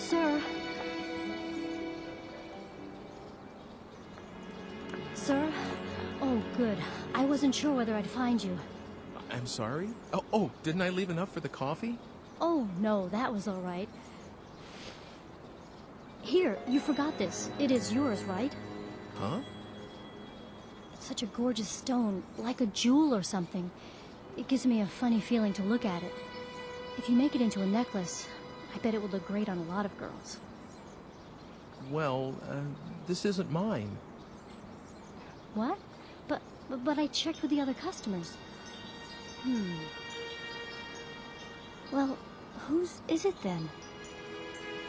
Sir? Sir? Oh, good. I wasn't sure whether I'd find you. I'm sorry? Oh, didn't I leave enough for the coffee? Oh, no, that was all right. Here, you forgot this. It is yours, right? Huh? It's such a gorgeous stone, like a jewel or something. It gives me a funny feeling to look at it. If you make it into a necklace, I bet it would look great on a lot of girls. Well, this isn't mine. What? But I checked with the other customers. Well, whose is it then?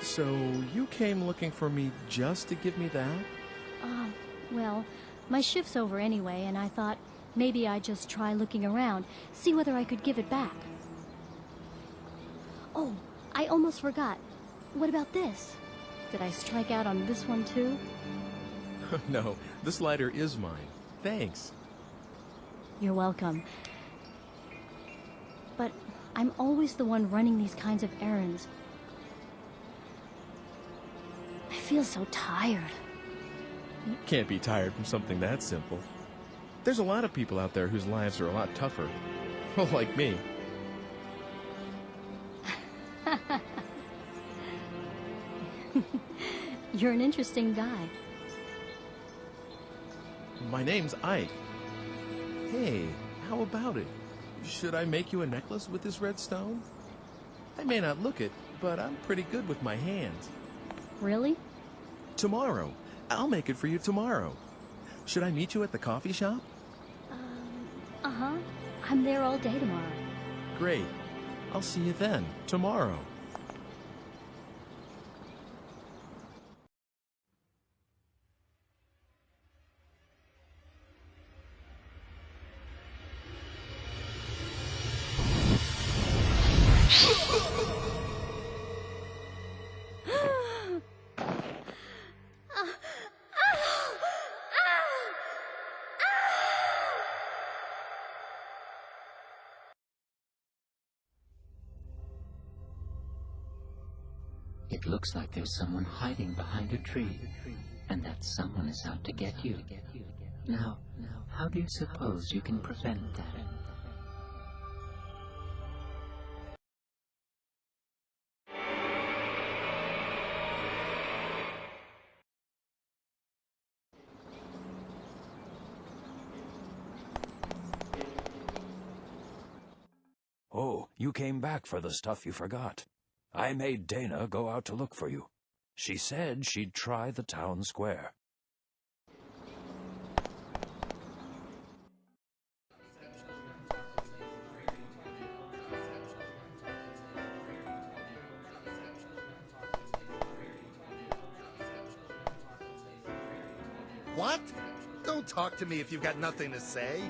So, you came looking for me just to give me that? Well, my shift's over anyway, and I thought maybe I'd just try looking around, see whether I could give it back. Oh, I almost forgot. What about this? Did I strike out on this one too? No, this lighter is mine. Thanks. You're welcome. But I'm always the one running these kinds of errands. I feel so tired. You can't be tired from something that simple. There's a lot of people out there whose lives are a lot tougher. Well, like me. You're an interesting guy. My name's Ike. Hey, how about it? Should I make you a necklace with this red stone? I may not look it, but I'm pretty good with my hands. Really? Tomorrow. I'll make it for you tomorrow. Should I meet you at the coffee shop? Uh-huh. I'm there all day tomorrow. Great. I'll see you then, tomorrow. It looks like there's someone hiding behind a tree, and that someone is out to get you. Now, how do you suppose you can prevent that? Oh, you came back for the stuff you forgot. I made Dana go out to look for you. She said she'd try the town square. What? Don't talk to me if you've got nothing to say.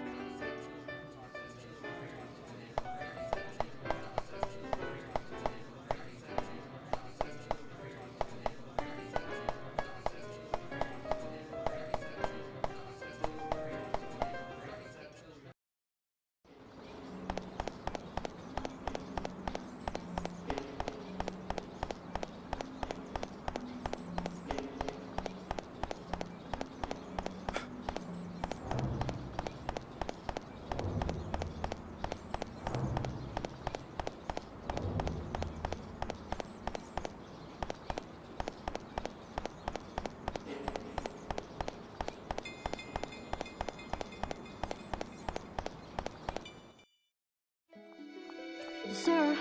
Sir?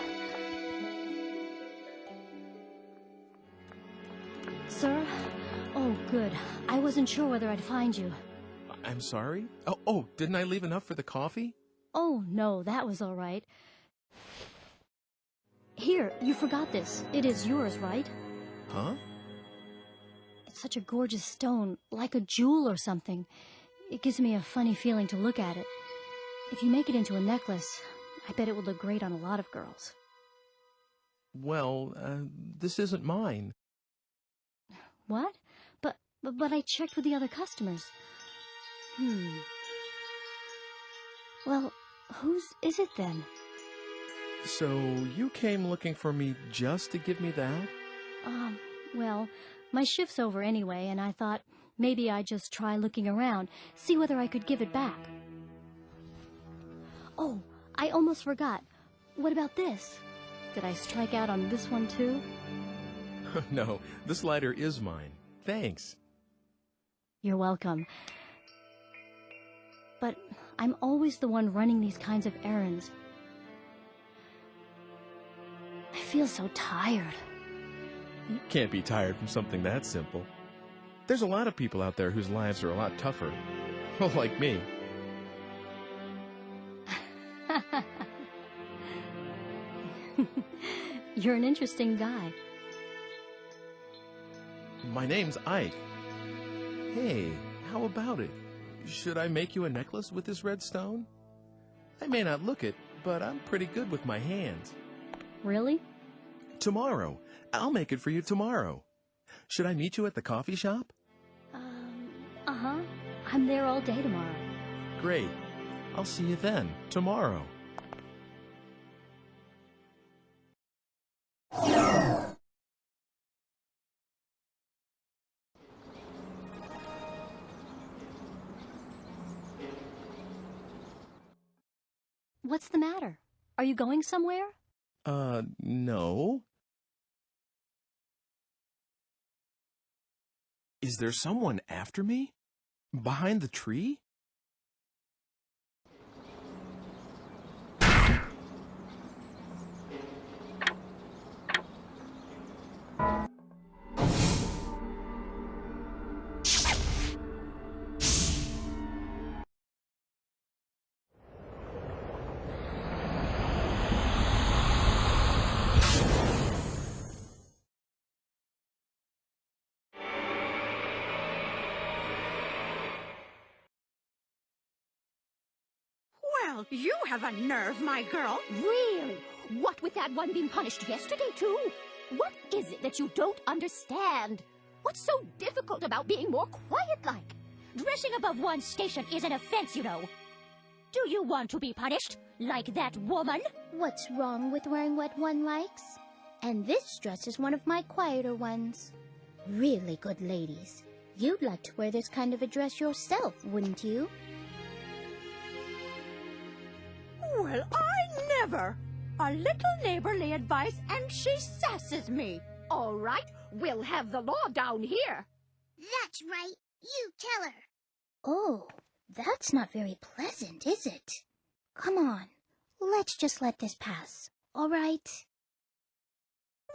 Sir? Oh, good. I wasn't sure whether I'd find you. I'm sorry? Oh, didn't I leave enough for the coffee? Oh, no, that was all right. Here, you forgot this. It is yours, right? Huh? It's such a gorgeous stone, like a jewel or something. It gives me a funny feeling to look at it. If you make it into a necklace, I bet it would look great on a lot of girls. Well, this isn't mine. What? But I checked with the other customers. Well, whose is it then? So, you came looking for me just to give me that? Well, my shift's over anyway, and I thought maybe I'd just try looking around, see whether I could give it back. Oh, I almost forgot. What about this? Did I strike out on this one too? No, this lighter is mine. Thanks. You're welcome. But I'm always the one running these kinds of errands. I feel so tired. You can't be tired from something that simple. There's a lot of people out there whose lives are a lot tougher. Well, like me. You're an interesting guy. My name's Ike. Hey, how about it? Should I make you a necklace with this red stone? I may not look it, but I'm pretty good with my hands. Really? Tomorrow. I'll make it for you tomorrow. Should I meet you at the coffee shop? Uh-huh. I'm there all day tomorrow. Great. I'll see you then, tomorrow. What's the matter? Are you going somewhere? No. Is there someone after me? Behind the tree? Well, you have a nerve, my girl. Really? What with that one being punished yesterday, too? What is it that you don't understand? What's so difficult about being more quiet-like? Dressing above one's station is an offense, you know. Do you want to be punished, like that woman? What's wrong with wearing what one likes? And this dress is one of my quieter ones. Really good ladies. You'd like to wear this kind of a dress yourself, wouldn't you? Well, I never. A little neighborly advice, and she sasses me. All right, we'll have the law down here. That's right. You tell her. Oh, that's not very pleasant, is it? Come on. Let's just let this pass, all right?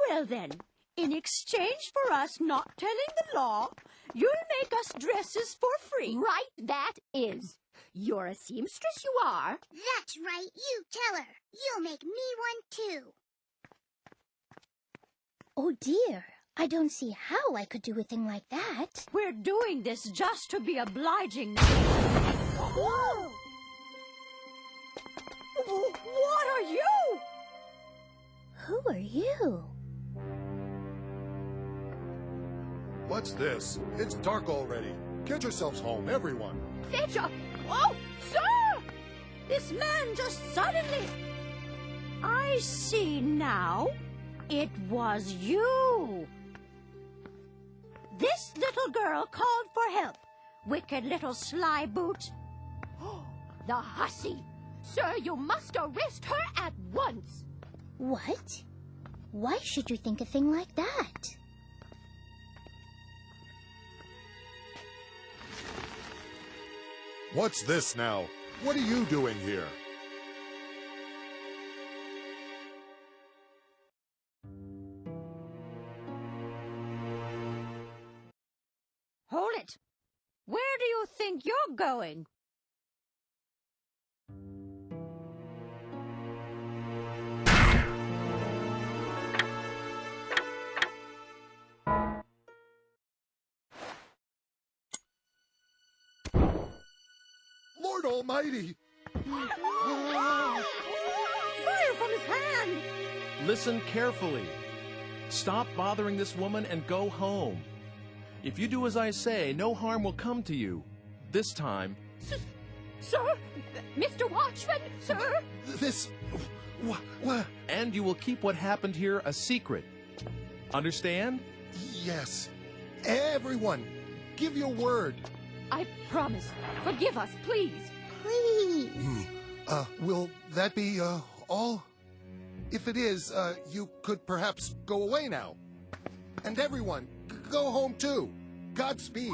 Well, then, in exchange for us not telling the law, you'll make us dresses for free. Right, that is. You're a seamstress, you are. That's right. You tell her. You'll make me one, too. Oh, dear. I don't see how I could do a thing like that. We're doing this just to be obliging. Whoa! What are you? Who are you? What's this? It's dark already. Get yourselves home, everyone. Fetcher! Oh, sir! This man just suddenly... I see now. It was you. This little girl called for help. Wicked little sly boot. The hussy! Sir, you must arrest her at once. What? Why should you think a thing like that? What's this now? What are you doing here? Hold it. Where do you think you're going? Lord Almighty! Fire from his hand! Listen carefully. Stop bothering this woman and go home. If you do as I say, no harm will come to you. This time... Sir? Mr. Watchman, sir? This... What? And you will keep what happened here a secret. Understand? Yes. Everyone, give your word. I promise. Forgive us, please. Please. Will that be, all? If it is, you could perhaps go away now. And everyone, go home too. Godspeed.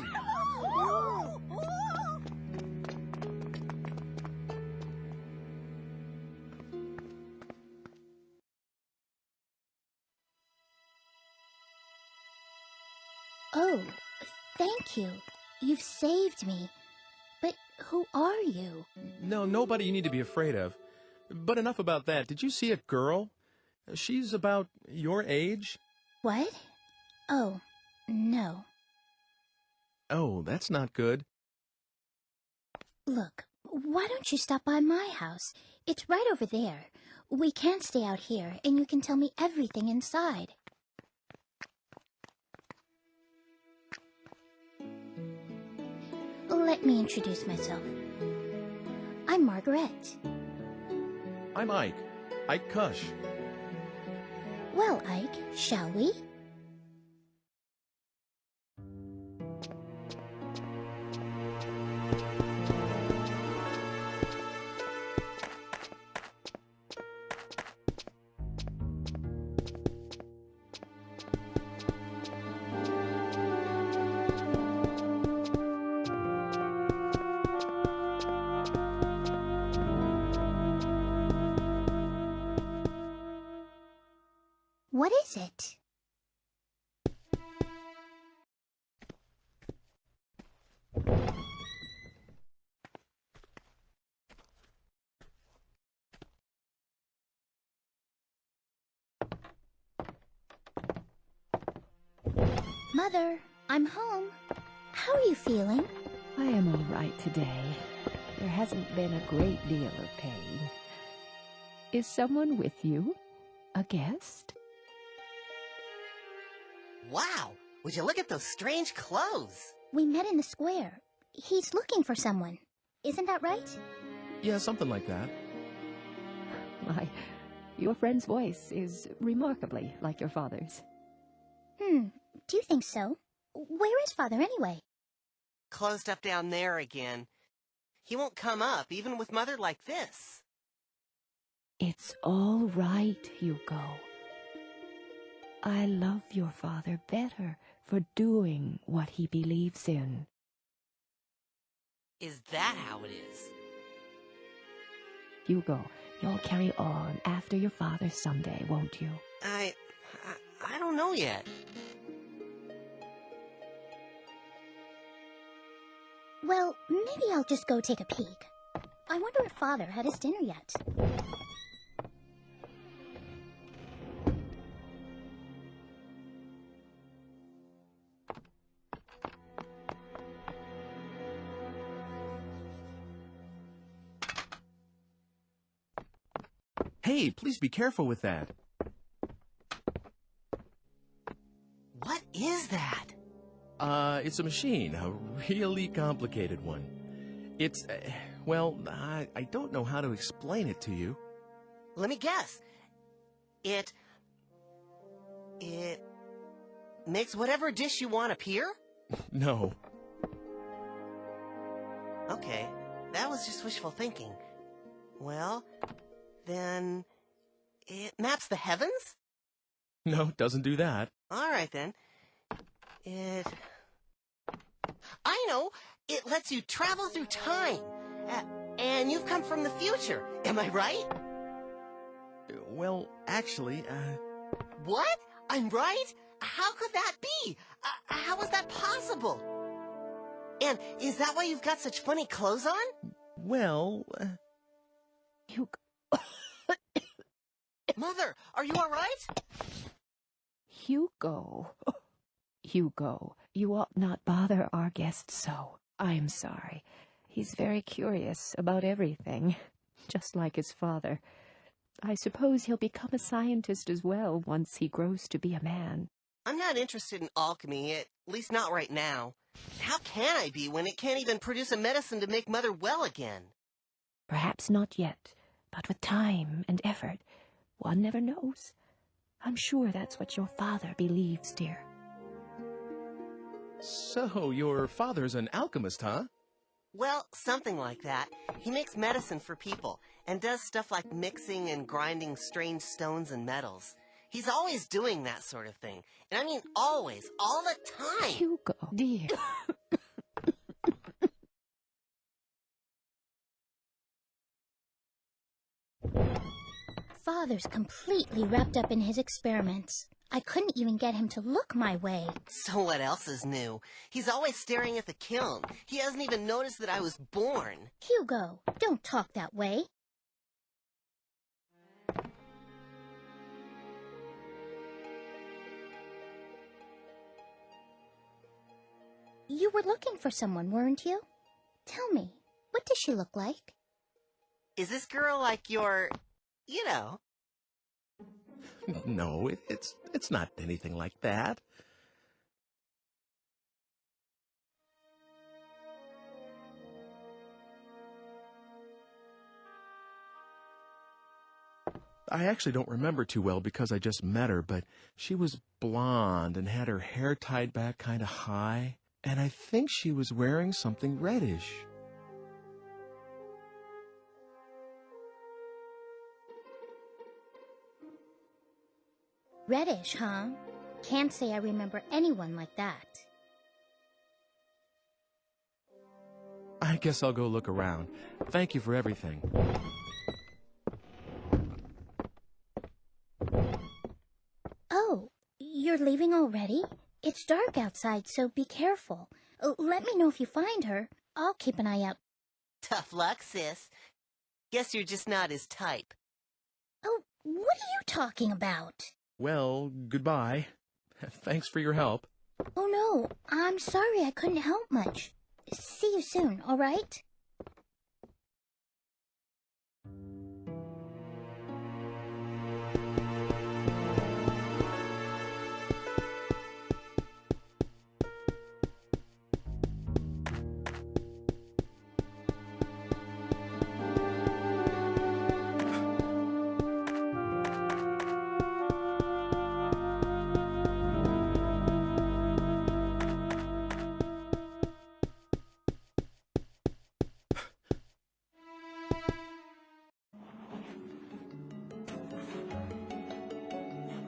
Oh, thank you. You've saved me. But who are you? No, nobody you need to be afraid of. But enough about that. Did you see a girl? She's about your age. What? Oh, no. Oh, that's not good. Look, why don't you stop by my house? It's right over there. We can't stay out here, and you can tell me everything inside. Let me introduce myself. I'm Margaret. I'm Ike. Ike Cush. Well, Ike, shall we? What is it? Mother, I'm home. How are you feeling? I am all right today. There hasn't been a great deal of pain. Is someone with you? A guest? Wow! Would you look at those strange clothes? We met in the square. He's looking for someone. Isn't that right? Yeah, something like that. My, your friend's voice is remarkably like your father's. Do you think so? Where is Father anyway? Closed up down there again. He won't come up, even with Mother like this. It's all right, Hugo. I love your father better for doing what he believes in. Is that how it is? Hugo, you'll carry on after your father someday, won't you? I don't know yet. Well, maybe I'll just go take a peek. I wonder if Father had his dinner yet. Hey, please be careful with that. What is that? It's a machine, a really complicated one. It's, well, I don't know how to explain it to you. Let me guess. It makes whatever dish you want appear? No. Okay, that was just wishful thinking. Well, then it maps the heavens? No, it doesn't do that. All right, then. I know! It lets you travel through time. And you've come from the future. Am I right? Well, actually, What? I'm right? How could that be? How is that possible? And is that why you've got such funny clothes on? well, Hugo. Mother, are you all right? Hugo. Hugo, you ought not bother our guest so. I'm sorry. He's very curious about everything, just like his father. I suppose he'll become a scientist as well once he grows to be a man. I'm not interested in alchemy, at least not right now. How can I be when it can't even produce a medicine to make Mother well again? Perhaps not yet, but with time and effort, one never knows. I'm sure that's what your father believes, dear. So, your father's an alchemist, huh? Well, something like that. He makes medicine for people and does stuff like mixing and grinding strange stones and metals. He's always doing that sort of thing. And I mean always, all the time. Hugo, dear. Father's completely wrapped up in his experiments. I couldn't even get him to look my way. So what else is new? He's always staring at the kiln. He hasn't even noticed that I was born. Hugo, don't talk that way. You were looking for someone, weren't you? Tell me, what does she look like? Is this girl like your, you know? No, it's not anything like that. I actually don't remember too well because I just met her, but she was blonde and had her hair tied back kind of high, and I think she was wearing something reddish. Reddish, huh? Can't say I remember anyone like that. I guess I'll go look around. Thank you for everything. Oh, you're leaving already? It's dark outside, so be careful. Let me know if you find her. I'll keep an eye out. Tough luck, sis. Guess you're just not his type. Oh, what are you talking about? Well, goodbye. Thanks for your help. Oh no, I'm sorry I couldn't help much. See you soon, all right?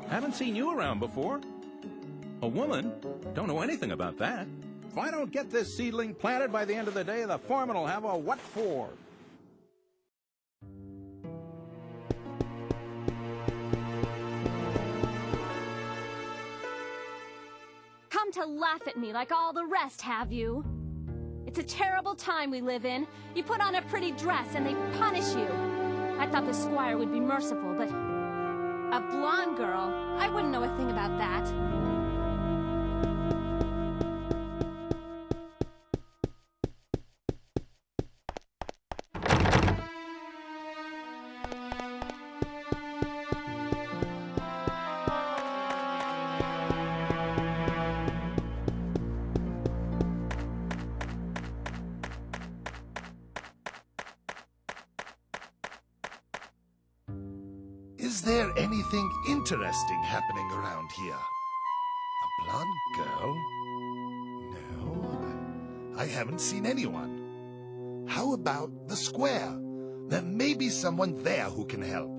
Haven't seen you around before. A woman? Don't know anything about that. If I don't get this seedling planted by the end of the day, the foreman will have a what for. Come to laugh at me like all the rest, have you? It's a terrible time we live in. You put on a pretty dress and they punish you. I thought the squire would be merciful, but a blonde girl? I wouldn't know a thing about that. Is there anything interesting happening around here? A blonde girl? No, I haven't seen anyone. How about the square? There may be someone there who can help.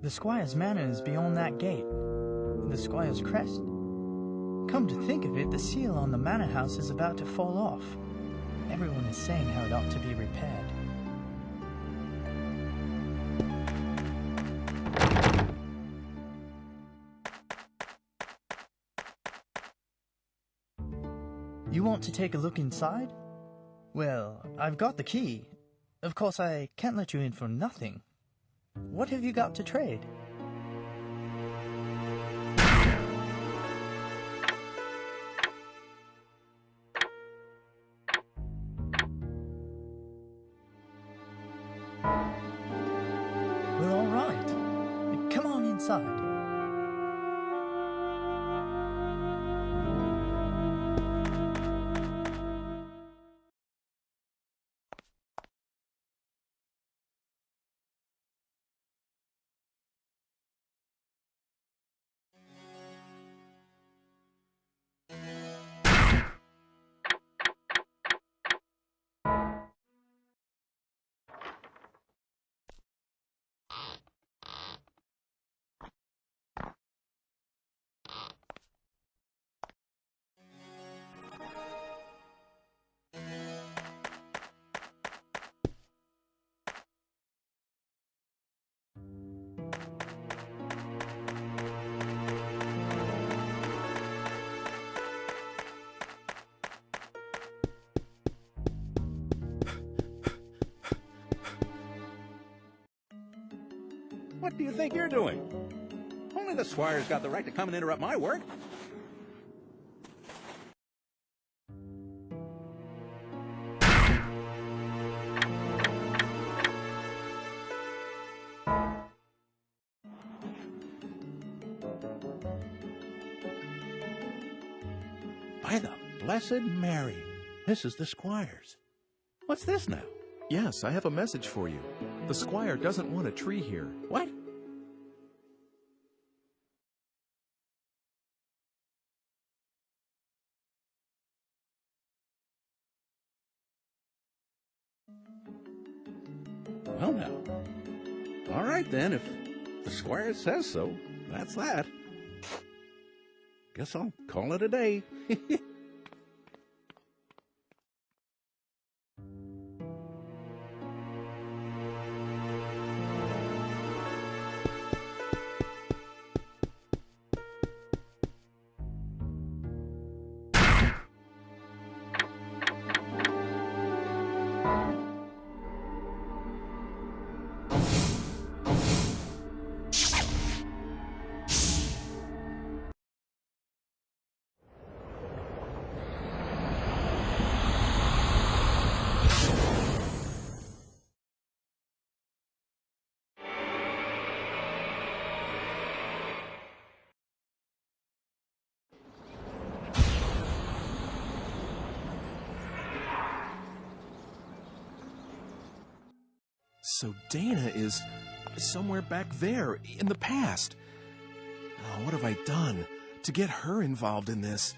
The squire's manor is beyond that gate. The squire's crest. Come to think of it, the seal on the manor house is about to fall off. Everyone is saying how it ought to be repaired. You want to take a look inside? Well, I've got the key. Of course, I can't let you in for nothing. What have you got to trade? Well, all right. Come on inside. What do you think you're doing? Only the squire's got the right to come and interrupt my work. By the Blessed Mary, this is the squire's. What's this now? Yes, I have a message for you. The squire doesn't want a tree here. What? Well, now. All right, then. If the squire says so, that's that. Guess I'll call it a day. So Dana is somewhere back there in the past. Oh, what have I done to get her involved in this?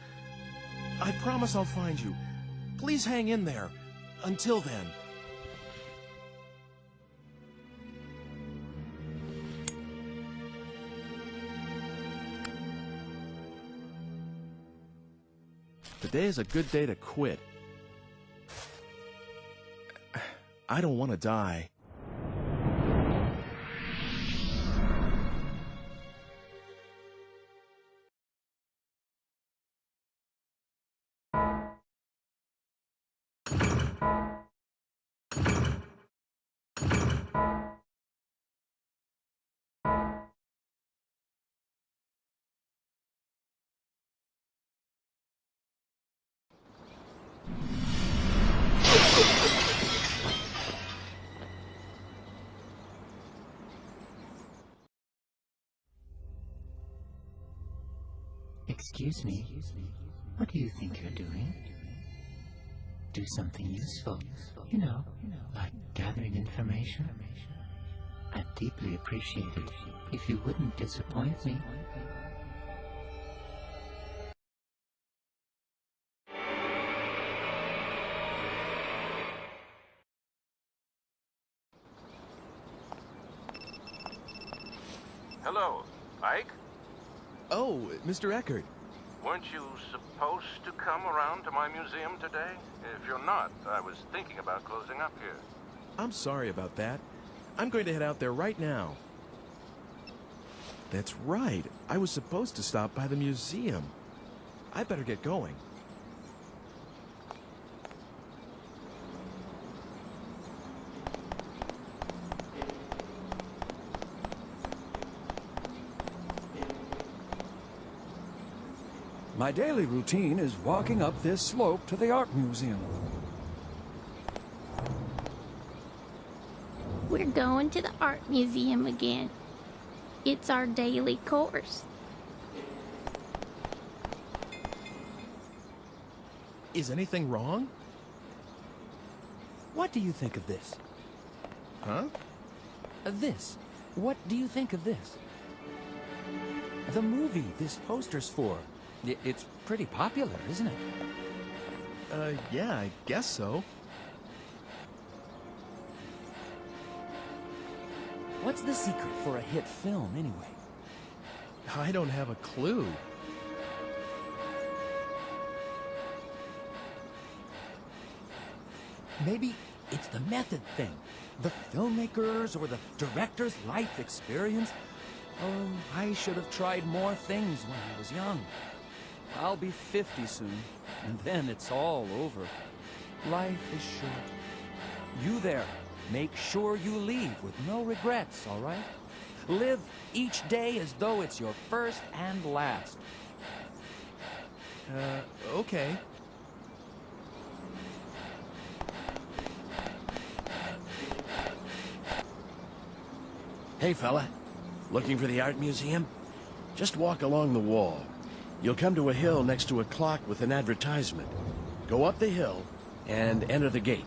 I promise I'll find you. Please hang in there. Until then. Today is a good day to quit. I don't want to die. Excuse me, what do you think you're doing? Do something useful, you know, like gathering information. I'd deeply appreciate it if you wouldn't disappoint me. Hello, Ike? Oh, Mr. Eckert. Weren't you supposed to come around to my museum today? If you're not, I was thinking about closing up here. I'm sorry about that. I'm going to head out there right now. That's right. I was supposed to stop by the museum. I better get going. My daily routine is walking up this slope to the art museum. We're going to the art museum again. It's our daily course. Is anything wrong? What do you think of this? Huh? This. What do you think of this? The movie this poster's for. It's pretty popular, isn't it? Yeah, I guess so. What's the secret for a hit film, anyway? I don't have a clue. Maybe it's the method thing. The filmmakers or the director's life experience. Oh, I should have tried more things when I was young. I'll be 50 soon, and then it's all over. Life is short. You there, make sure you leave with no regrets, all right? Live each day as though it's your first and last. Okay. Hey, fella. Looking for the art museum? Just walk along the wall. You'll come to a hill next to a clock with an advertisement. Go up the hill and enter the gate.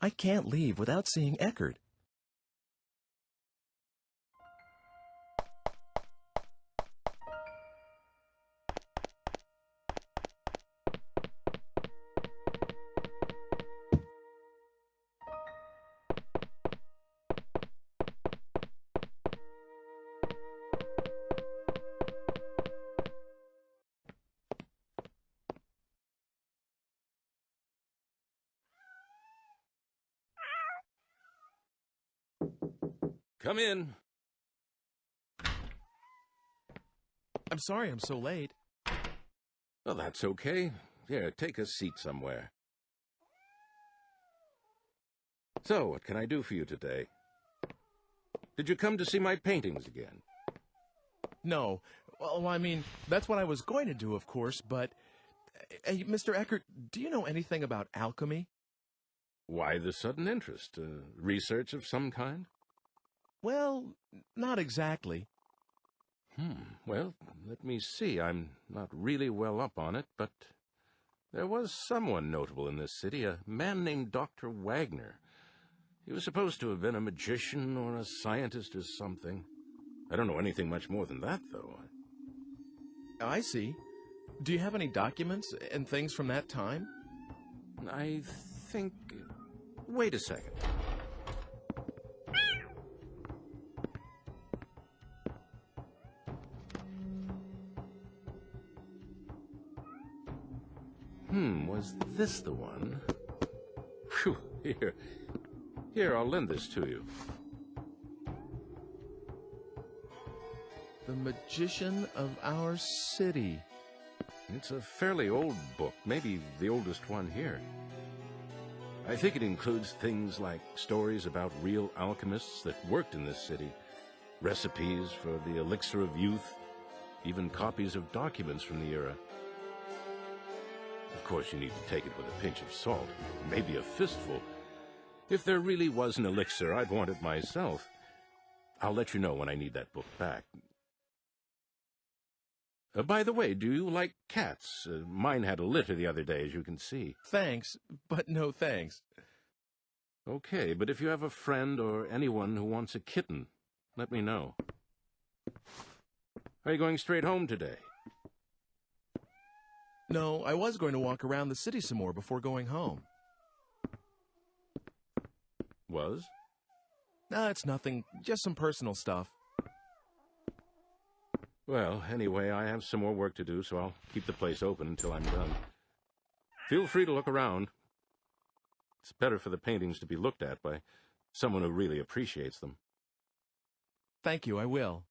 I can't leave without seeing Eckert. Come in. I'm sorry I'm so late. Well, that's okay. Here, take a seat somewhere. So, what can I do for you today? Did you come to see my paintings again? No. Well, I mean, that's what I was going to do, of course, but... Hey, Mr. Eckert, do you know anything about alchemy? Why the sudden interest? Research of some kind? Well, not exactly. Well, let me see. I'm not really well up on it, but there was someone notable in this city, a man named Dr. Wagner. He was supposed to have been a magician or a scientist or something. I don't know anything much more than that, though. I see. Do you have any documents and things from that time? I think... Wait a second. Was this the one? Phew, Here, I'll lend this to you. The Magician of Our City. It's a fairly old book, maybe the oldest one here. I think it includes things like stories about real alchemists that worked in this city, recipes for the elixir of youth, even copies of documents from the era. Of course, you need to take it with a pinch of salt, maybe a fistful. If there really was an elixir, I'd want it myself. I'll let you know when I need that book back. By the way, do you like cats? Mine had a litter the other day, as you can see. Thanks, but no thanks. Okay, but if you have a friend or anyone who wants a kitten, let me know. Are you going straight home today? No, I was going to walk around the city some more before going home. Was? It's nothing. Just some personal stuff. Well, anyway, I have some more work to do, so I'll keep the place open until I'm done. Feel free to look around. It's better for the paintings to be looked at by someone who really appreciates them. Thank you, I will.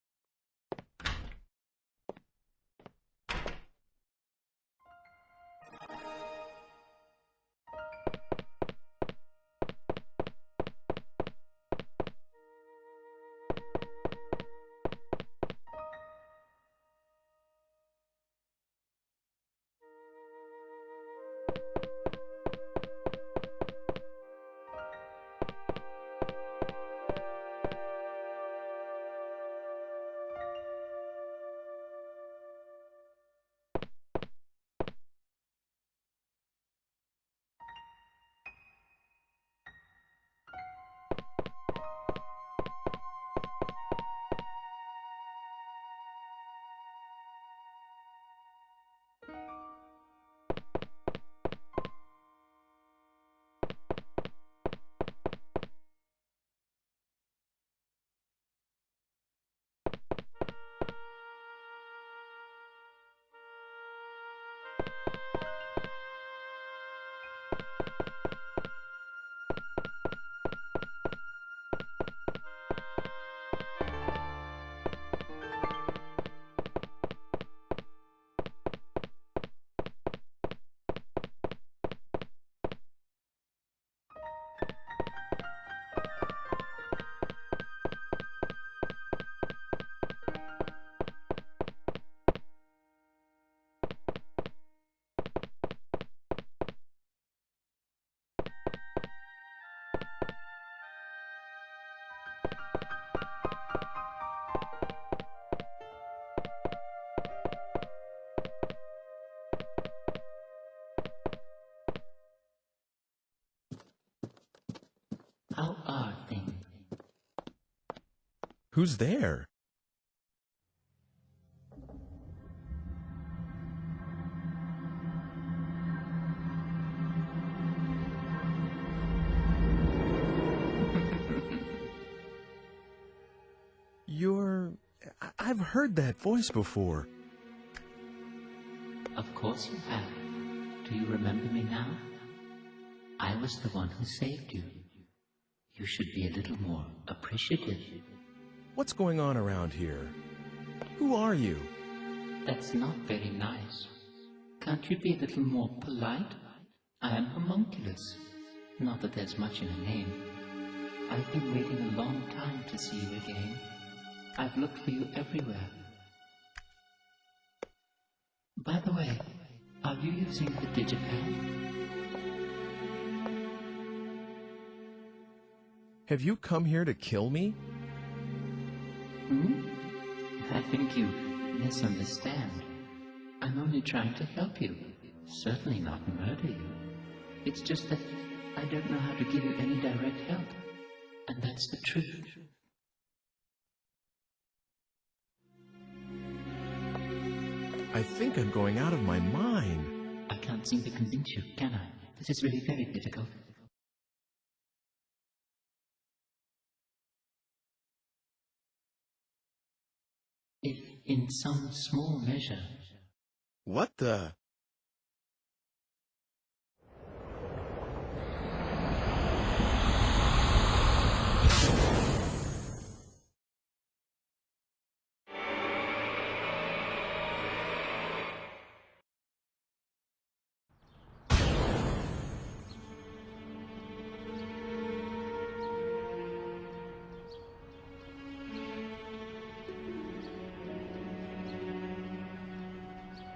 How are things? Who's there? I've heard that voice before. Of course you have. Do you remember me now? I was the one who saved you. You should be a little more appreciative. What's going on around here? Who are you? That's not very nice. Can't you be a little more polite? I am homunculus. Not that there's much in a name. I've been waiting a long time to see you again. I've looked for you everywhere. By the way, are you using the digipad? Have you come here to kill me? I think you misunderstand. I'm only trying to help you. Certainly not murder you. It's just that I don't know how to give you any direct help. And that's the truth. I think I'm going out of my mind. I can't seem to convince you, can I? This is really very difficult. If, in some small measure... What the...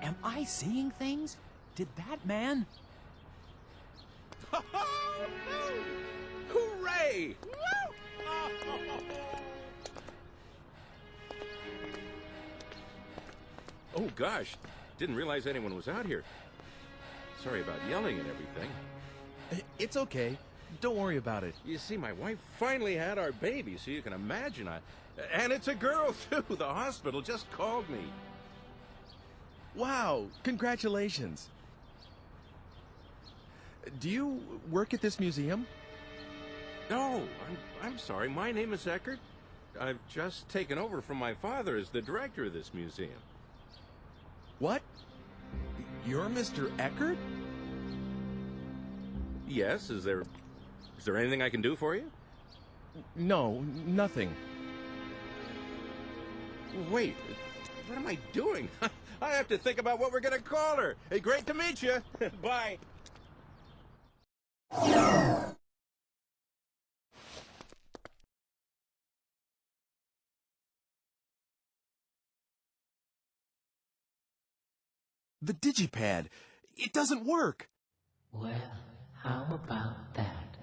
Am I seeing things? Did that man... Hooray! Oh, gosh. Didn't realize anyone was out here. Sorry about yelling and everything. It's okay. Don't worry about it. You see, my wife finally had our baby, so you can imagine. And it's a girl, too. The hospital just called me. Wow, congratulations. Do you work at this museum? No, I'm sorry. My name is Eckert. I've just taken over from my father as the director of this museum. What? You're Mr. Eckert? Yes, is there anything I can do for you? No, nothing. Wait, what am I doing? I have to think about what we're going to call her. Hey, great to meet you. Bye. The digipad. It doesn't work. Well, how about that?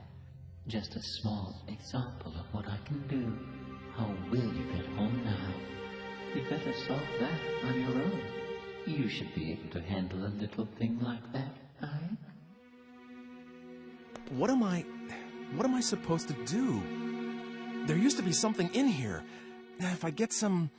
Just a small example of what I can do. How will you get home now? You better solve that on your own. You should be able to handle a little thing like that, eh? What am I supposed to do? There used to be something in here. If I get some...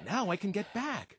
Now I can get back.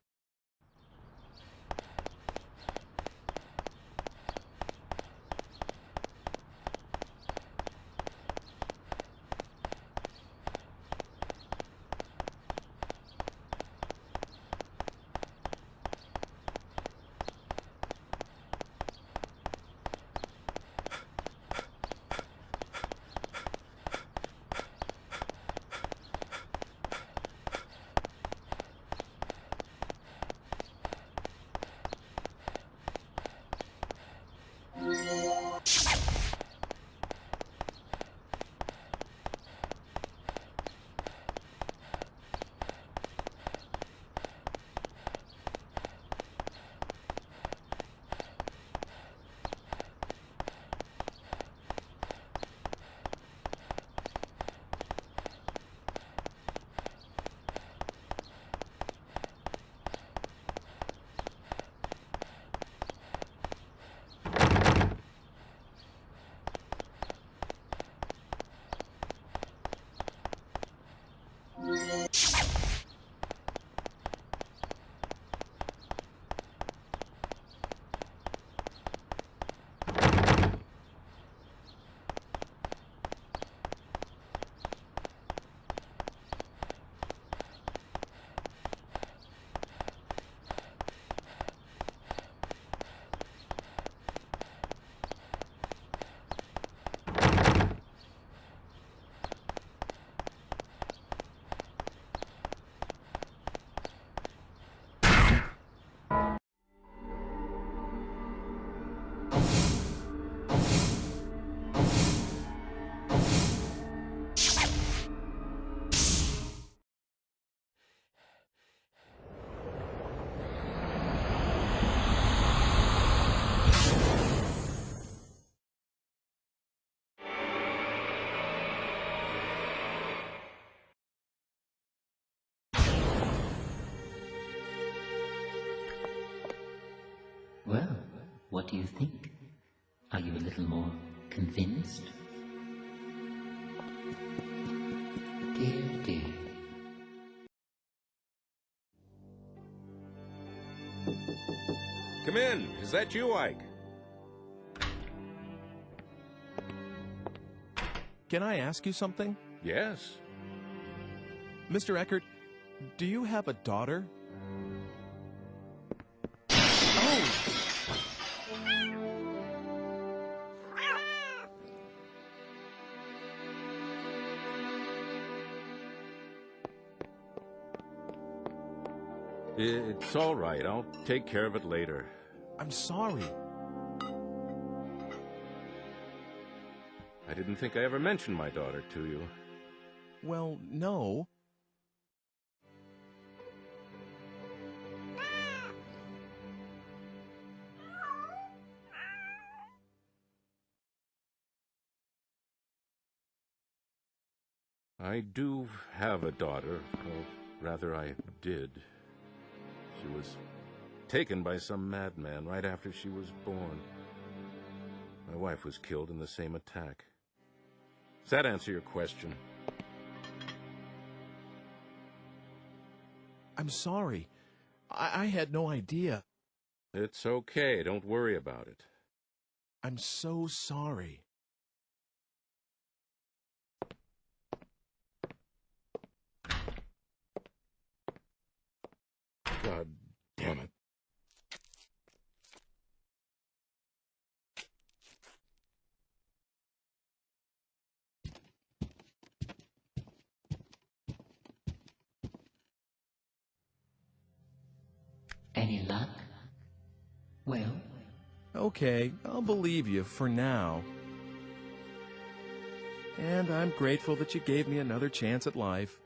What do you think? Are you a little more convinced? Dear, dear. Come in. Is that you, Ike? Can I ask you something? Yes. Mr. Eckert, do you have a daughter? It's all right. I'll take care of it later. I'm sorry. I didn't think I ever mentioned my daughter to you. Well, no. I do have a daughter. Or rather, I did. She was taken by some madman right after she was born. My wife was killed in the same attack. Does that answer your question? I'm sorry. I had no idea. It's okay. Don't worry about it. I'm so sorry. God damn it. Any luck? Well? Okay, I'll believe you for now. And I'm grateful that you gave me another chance at life.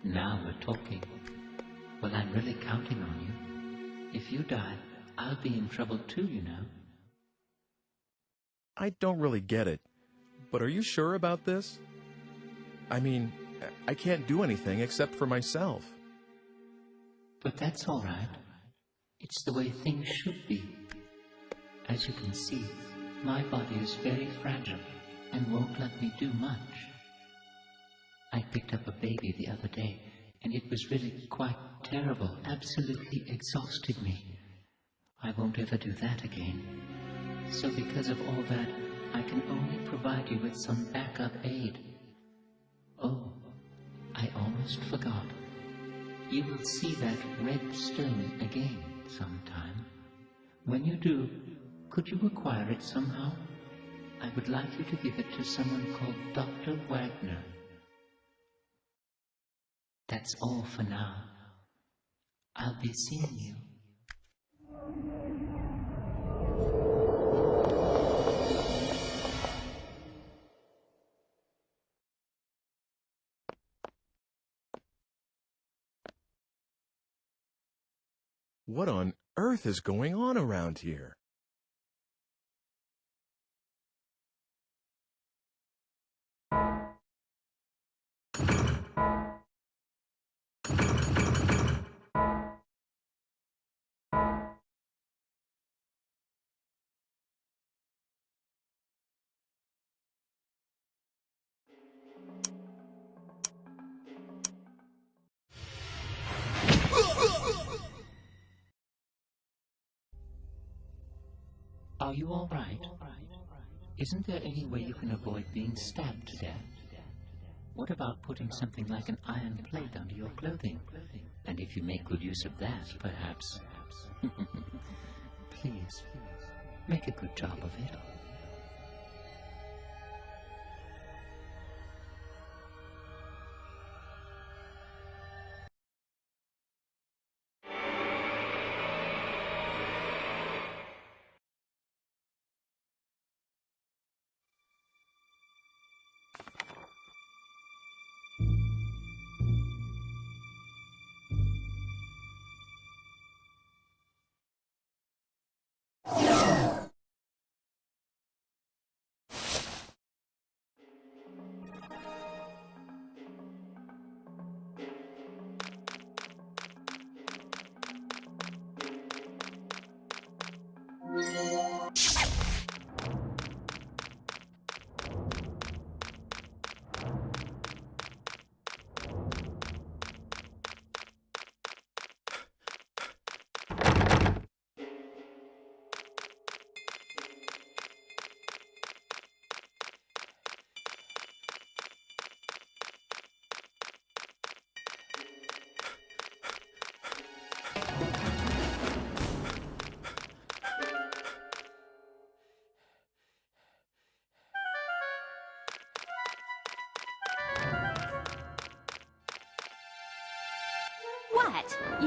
Now we're talking. Well, I'm really counting on you. If you die, I'll be in trouble too, you know. I don't really get it, but are you sure about this? I mean, I can't do anything except for myself. But that's all right. It's the way things should be. As you can see, my body is very fragile and won't let me do much. I picked up a baby the other day, and it was really quite terrible, absolutely exhausted me. I won't ever do that again. So because of all that, I can only provide you with some backup aid. Oh, I almost forgot. You will see that red stone again sometime. When you do, could you acquire it somehow? I would like you to give it to someone called Dr. Wagner. That's all for now. I'll be seeing you. What on earth is going on around here? Are you all right? Isn't there any way you can avoid being stabbed to death? What about putting something like an iron plate under your clothing? And if you make good use of that, perhaps... Please, make a good job of it.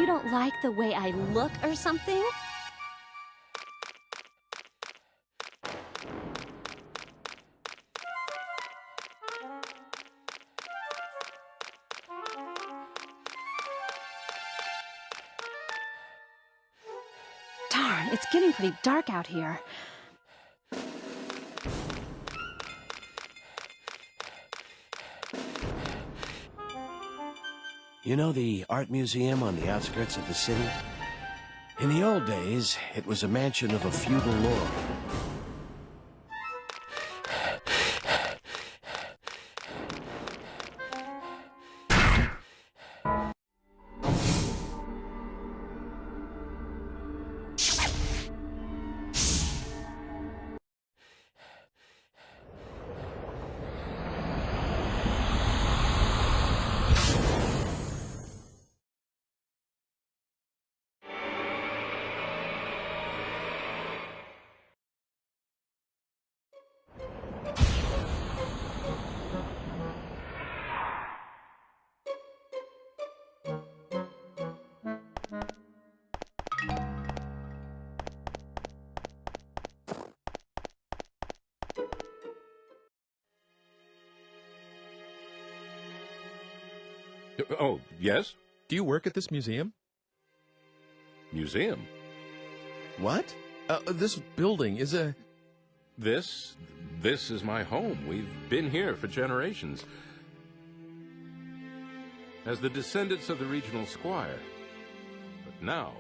don't like the way I look or something? Darn, it's getting pretty dark out here. You know the art museum on the outskirts of the city? In the old days, it was a mansion of a feudal lord. Oh, yes? Do you work at this museum? Museum? What? This building is a... This is my home. We've been here for generations. As the descendants of the regional squire. But now...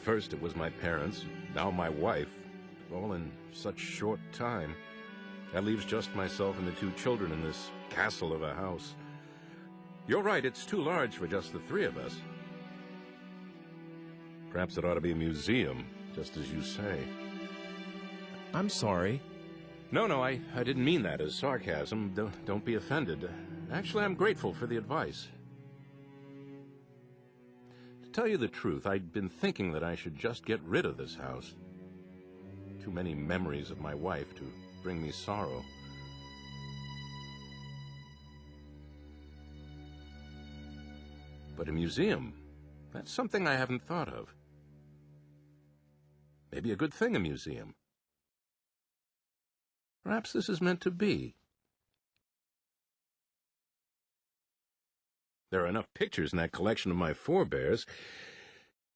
first it was my parents, now my wife. All in such short time. That leaves just myself and the two children in this castle of a house. You're right, it's too large for just the three of us. Perhaps it ought to be a museum, just as you say. I'm sorry. No, I didn't mean that as sarcasm. Don't be offended. Actually, I'm grateful for the advice. To tell you the truth, I'd been thinking that I should just get rid of this house. Too many memories of my wife to bring me sorrow. But a museum, that's something I haven't thought of. Maybe a good thing, a museum. Perhaps this is meant to be. There are enough pictures in that collection of my forebears.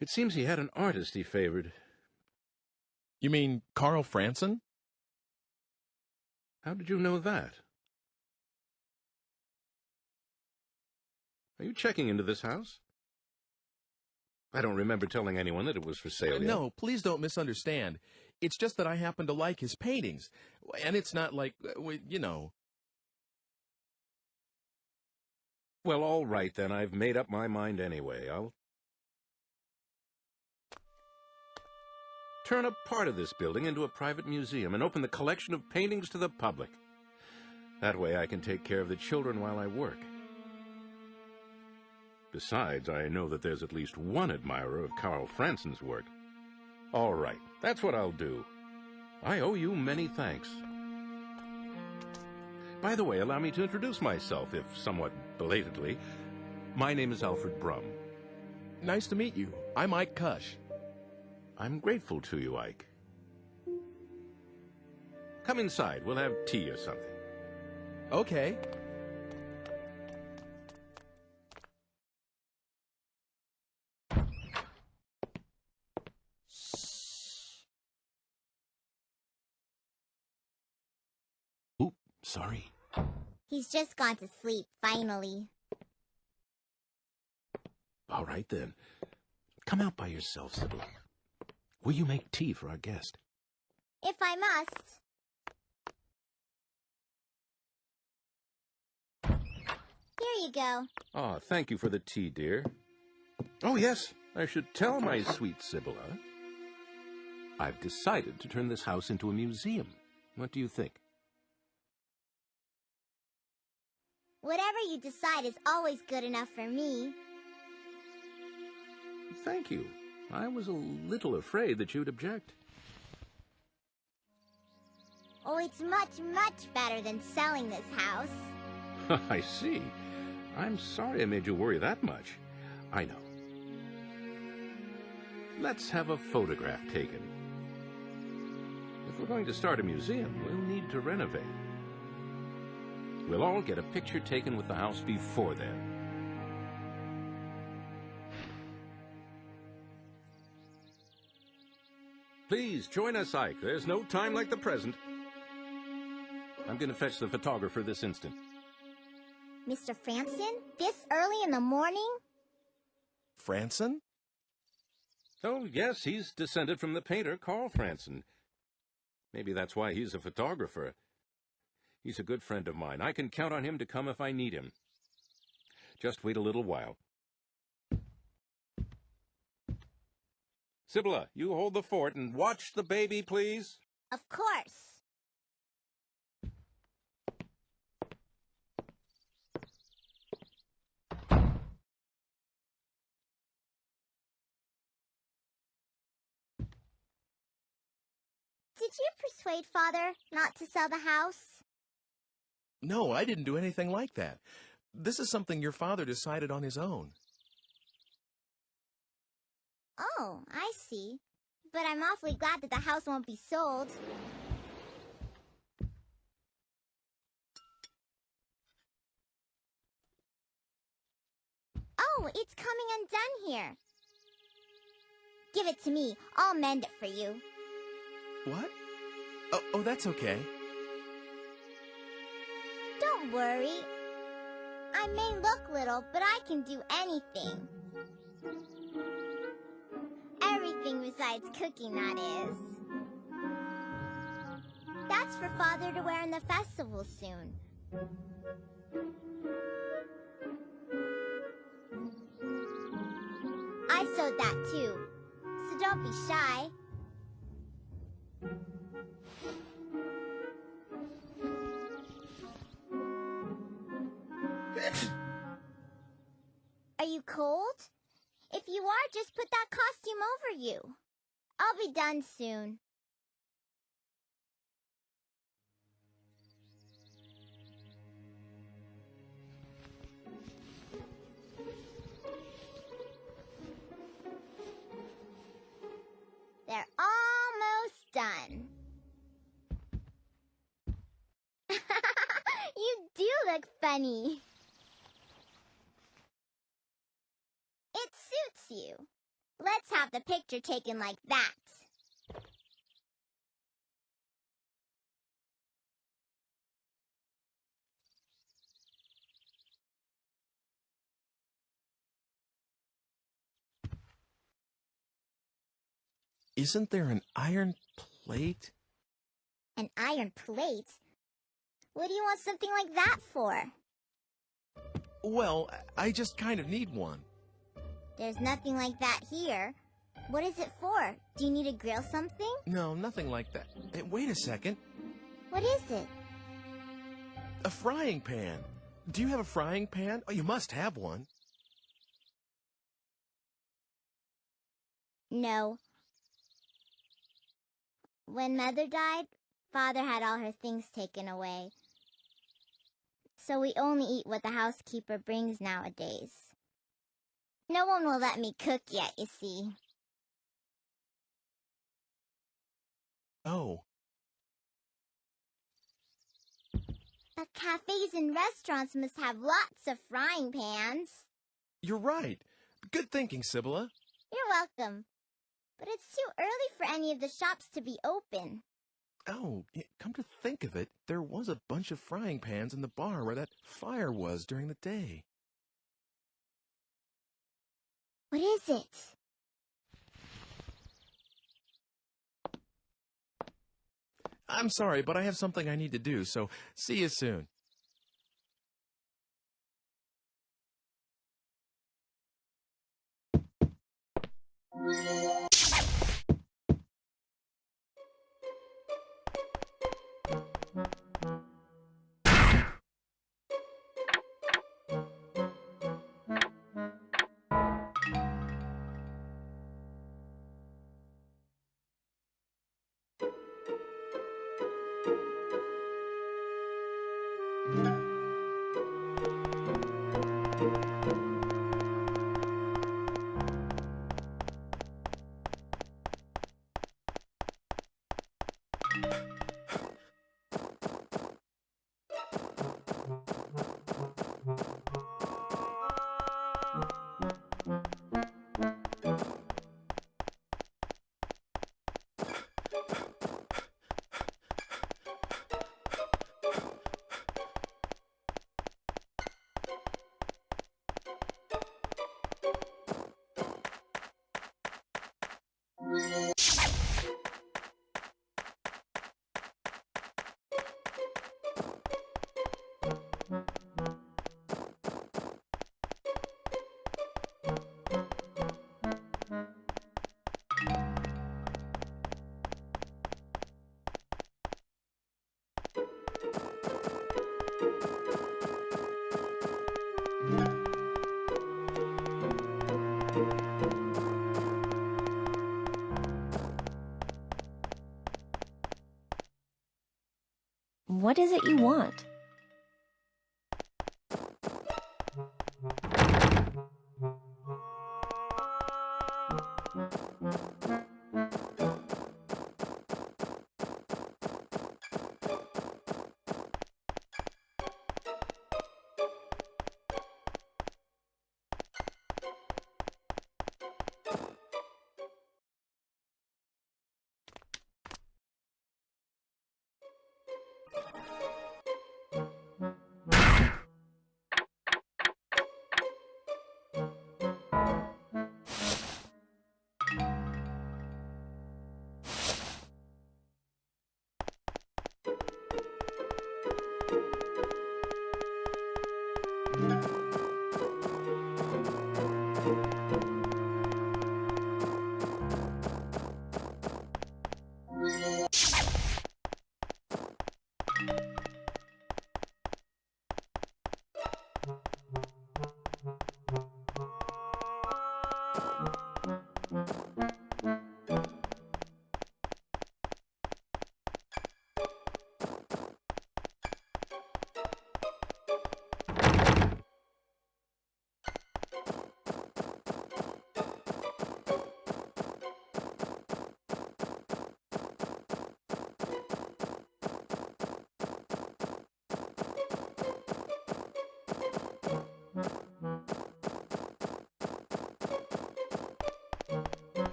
It seems he had an artist he favored. You mean Carl Franson? How did you know that? Are you checking into this house? I don't remember telling anyone that it was for sale yet. No, please don't misunderstand. It's just that I happen to like his paintings. And it's not like, you know... Well, all right then. I've made up my mind anyway. I'll turn a part of this building into a private museum and open the collection of paintings to the public. That way I can take care of the children while I work. Besides, I know that there's at least one admirer of Carl Franson's work. All right, that's what I'll do. I owe you many thanks. By the way, allow me to introduce myself, if somewhat belatedly. My name is Alfred Brum. Nice to meet you. I'm Ike Cush. I'm grateful to you, Ike. Come inside. We'll have tea or something. Okay. Oop, sorry. He's just gone to sleep, finally. All right, then. Come out by yourself, Sybil. Will you make tea for our guest? If I must. Here you go. Ah, thank you for the tea, dear. Oh, yes, I should tell my sweet Sibylla. I've decided to turn this house into a museum. What do you think? Whatever you decide is always good enough for me. Thank you. I was a little afraid that you'd object. Oh, it's much, much better than selling this house. I see. I'm sorry I made you worry that much. I know. Let's have a photograph taken. If we're going to start a museum, we'll need to renovate. We'll all get a picture taken with the house before then. Please, join us, Ike. There's no time like the present. I'm going to fetch the photographer this instant. Mr. Franson? This early in the morning? Franson? Oh, yes, he's descended from the painter Carl Franson. Maybe that's why he's a photographer. He's a good friend of mine. I can count on him to come if I need him. Just wait a little while. Sibylla, you hold the fort and watch the baby, please. Of course. Did you persuade Father not to sell the house? No, I didn't do anything like that. This is something your father decided on his own. Oh, I see. But I'm awfully glad that the house won't be sold. Oh, it's coming undone here. Give it to me. I'll mend it for you. What? Oh, that's okay. Don't worry. I may look little, but I can do anything. Everything besides cooking, that is. That's for Father to wear in the festival soon. I sewed that too, so don't be shy. Are you cold? If you are, just put that costume over you. I'll be done soon. They're almost done. You do look funny. It suits you. Let's have the picture taken like that. Isn't there an iron plate? An iron plate? What do you want something like that for? Well, I just kind of need one. There's nothing like that here. What is it for? Do you need to grill something? No, nothing like that. Hey, wait a second. What is it? A frying pan. Do you have a frying pan? Oh, you must have one. No. When Mother died, Father had all her things taken away. So we only eat what the housekeeper brings nowadays. No one will let me cook yet, you see. Oh. But cafes and restaurants must have lots of frying pans. You're right. Good thinking, Sibylla. You're welcome. But it's too early for any of the shops to be open. Oh, come to think of it, there was a bunch of frying pans in the bar where that fire was during the day. What is it? I'm sorry, but I have something I need to do, so see you soon. What is it you want?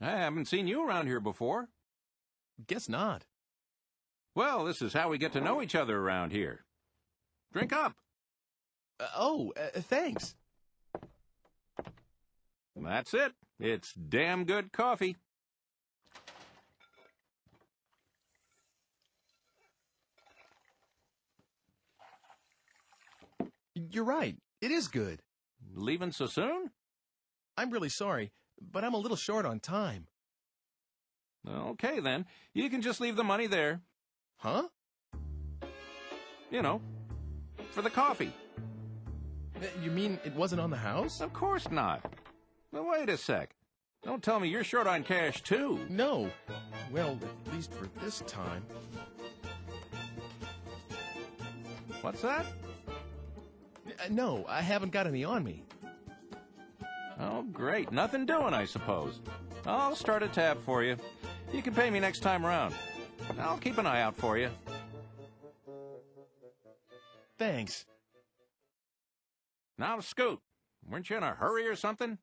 I haven't seen you around here before. Guess not. Well, this is how we get to know each other around here. Drink up. Thanks. That's it. It's damn good coffee. You're right. It is good. Leaving so soon? I'm really sorry, but I'm a little short on time. Okay, then. You can just leave the money there. Huh? You know, for the coffee. You mean it wasn't on the house? Of course not. Now, wait a sec. Don't tell me you're short on cash, too. No. Well, at least for this time. What's that? No, I haven't got any on me. Oh, great. Nothing doing, I suppose. I'll start a tab for you. You can pay me next time around. I'll keep an eye out for you. Thanks. Now, Scoot, weren't you in a hurry or something?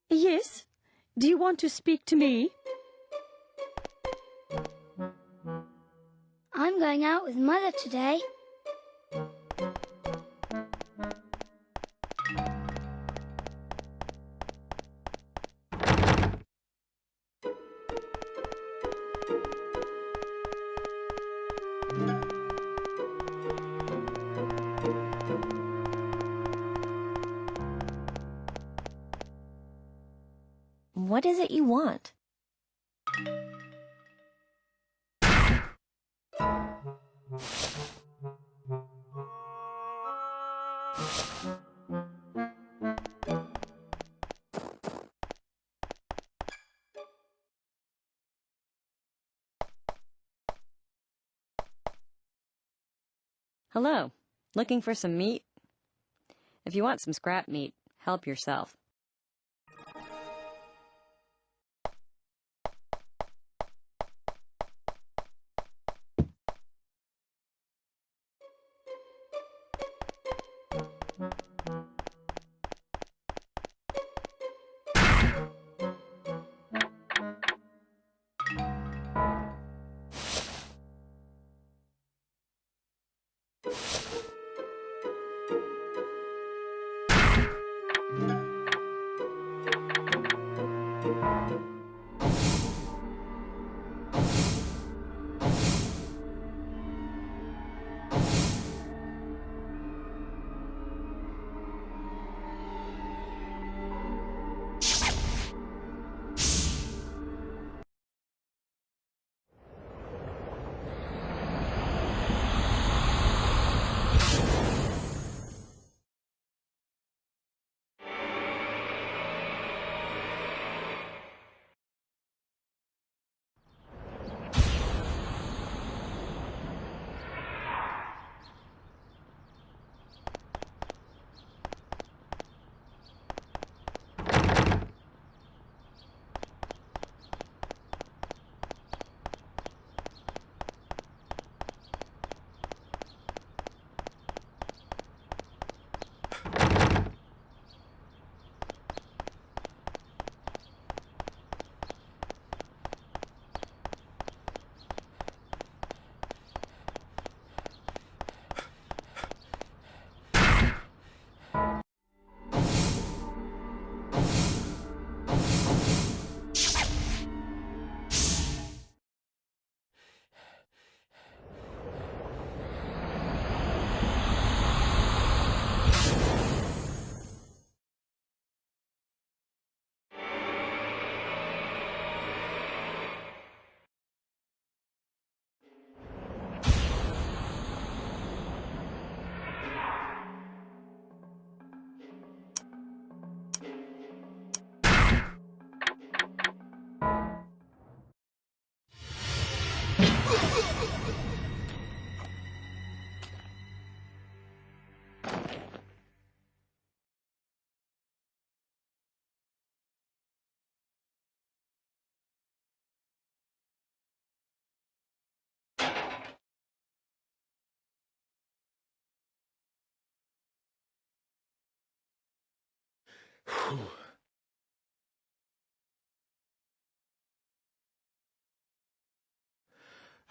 Yes? Do you want to speak to me? I'm going out with Mother today. What is it you want? Hello. Looking for some meat? If you want some scrap meat, help yourself.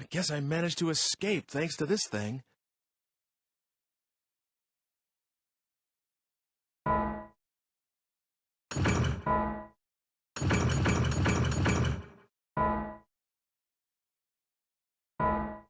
I guess I managed to escape thanks to this thing.